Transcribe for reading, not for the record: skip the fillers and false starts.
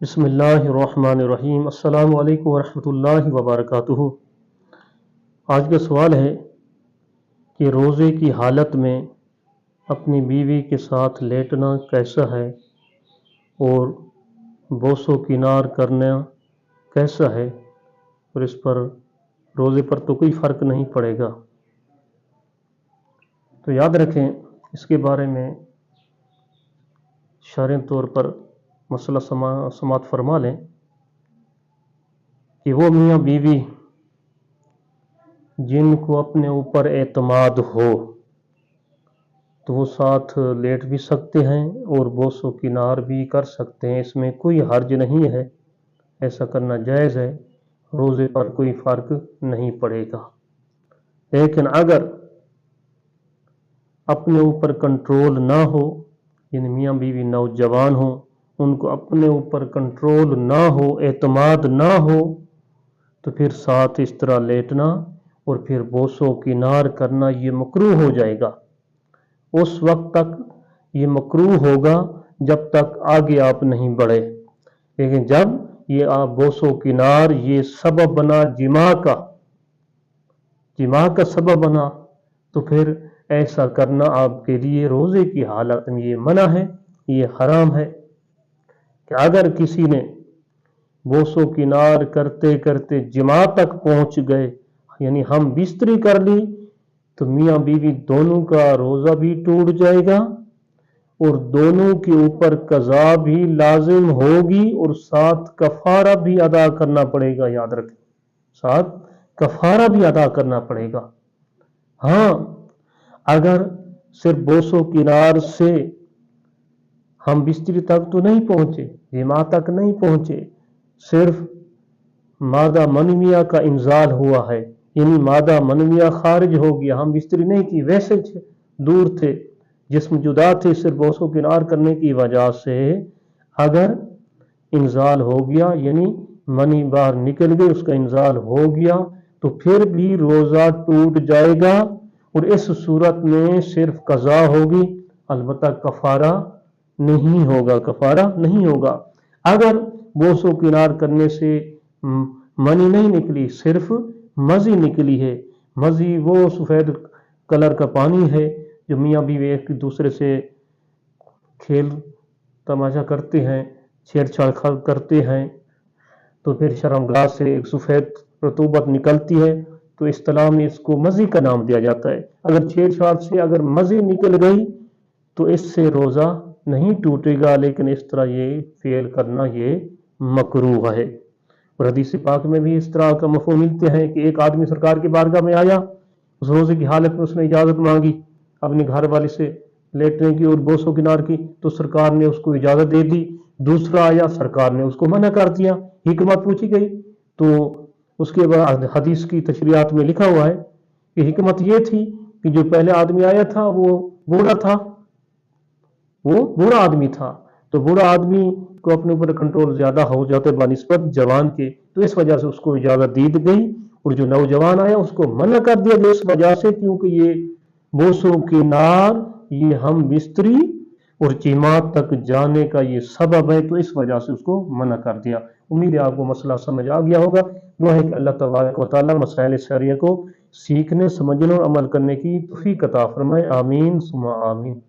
بسم اللہ الرحمن الرحیم۔ السلام علیکم ورحمۃ اللہ وبرکاتہ۔ آج کا سوال ہے کہ روزے کی حالت میں اپنی بیوی کے ساتھ لیٹنا کیسا ہے اور بوس و کنار کرنا کیسا ہے، اور اس پر روزے پر تو کوئی فرق نہیں پڑے گا۔ تو یاد رکھیں، اس کے بارے میں شرعی طور پر مسئلہ سماعت فرما لیں کہ وہ میاں بیوی جن کو اپنے اوپر اعتماد ہو تو وہ ساتھ لیٹ بھی سکتے ہیں اور بوس و کنار بھی کر سکتے ہیں، اس میں کوئی حرج نہیں ہے، ایسا کرنا جائز ہے، روزے پر کوئی فرق نہیں پڑے گا۔ لیکن اگر اپنے اوپر کنٹرول نہ ہو، یعنی میاں بیوی نوجوان ہوں، ان کو اپنے اوپر کنٹرول نہ ہو، اعتماد نہ ہو، تو پھر ساتھ اس طرح لیٹنا اور پھر بوس و کنار کرنا یہ مکروہ ہو جائے گا۔ اس وقت تک یہ مکروہ ہوگا جب تک آگے آپ نہیں بڑھے، لیکن جب یہ آپ بوس و کنار یہ سبب بنا جماع کا سبب بنا، تو پھر ایسا کرنا آپ کے لیے روزے کی حالت میں یہ منع ہے، یہ حرام ہے۔ کہ اگر کسی نے بوس و کنار کرتے کرتے جماع تک پہنچ گئے، یعنی ہم بستری کر لی، تو میاں بیوی دونوں کا روزہ بھی ٹوٹ جائے گا اور دونوں کے اوپر قضا بھی لازم ہوگی اور ساتھ کفارہ بھی ادا کرنا پڑے گا۔ یاد رکھیں، ساتھ کفارہ بھی ادا کرنا پڑے گا۔ ہاں، اگر صرف بوس و کنار سے ہم بستری تک تو نہیں پہنچے، جماع تک نہیں پہنچے، صرف مادہ منویہ کا انزال ہوا ہے، یعنی مادہ منویہ خارج ہو گیا، ہم بستری نہیں کی، ویسے دور تھے، جسم جدا تھے، صرف بوس و کنار کرنے کی وجہ سے اگر انزال ہو گیا، یعنی منی باہر نکل گئی، اس کا انزال ہو گیا، تو پھر بھی روزہ ٹوٹ جائے گا اور اس صورت میں صرف قضا ہوگی، البتہ کفارہ نہیں ہوگا۔ اگر بوس و کنار کرنے سے منی نہیں نکلی، صرف مزی نکلی ہے، مزی وہ سفید کلر کا پانی ہے جو میاں بیوی ایک دوسرے سے کھیل تماشا کرتے ہیں، چھیڑ چھاڑ کرتے ہیں، تو پھر شرمگاہ سے ایک سفید رطوبت نکلتی ہے، تو اصطلاح میں اس کو مزی کا نام دیا جاتا ہے۔ اگر چھیڑ چھاڑ سے اگر مزی نکل گئی تو اس سے روزہ نہیں ٹوٹے گا، لیکن اس طرح یہ فعل کرنا یہ مکروہ ہے۔ اور حدیث پاک میں بھی اس طرح کا مفہوم ملتے ہیں کہ ایک آدمی سرکار کی بارگاہ میں آیا، اس روزے کی حالت میں اس نے اجازت مانگی اپنی گھر والی سے لیٹنے کی اور بوس و کنار کی، تو سرکار نے اس کو اجازت دے دی۔ دوسرا آیا، سرکار نے اس کو منع کر دیا، حکمت پوچھی گئی تو اس کے بعد حدیث کی تشریحات میں لکھا ہوا ہے کہ حکمت یہ تھی کہ جو پہلے آدمی آیا تھا وہ بوڑھا آدمی تھا، تو بوڑھا آدمی کو اپنے اوپر کنٹرول زیادہ ہو جاتا ہے بنسبت جوان کے، تو اس وجہ سے اس کو اجازت دی گئی، اور جو نوجوان آیا اس کو منع کر دیا گیا اس وجہ سے کیونکہ یہ بوس و کنار یہ ہم بستری اور جماع تک جانے کا یہ سبب ہے، تو اس وجہ سے اس کو منع کر دیا۔ امید ہے آپ کو مسئلہ سمجھ آ گیا ہوگا۔ دعا ہے کہ اللہ تبارک و تعالی مسائل شرعیہ کو سیکھنے، سمجھنے اور عمل کرنے کی توفیق عطا فرمائے۔ آمین ثم آمین۔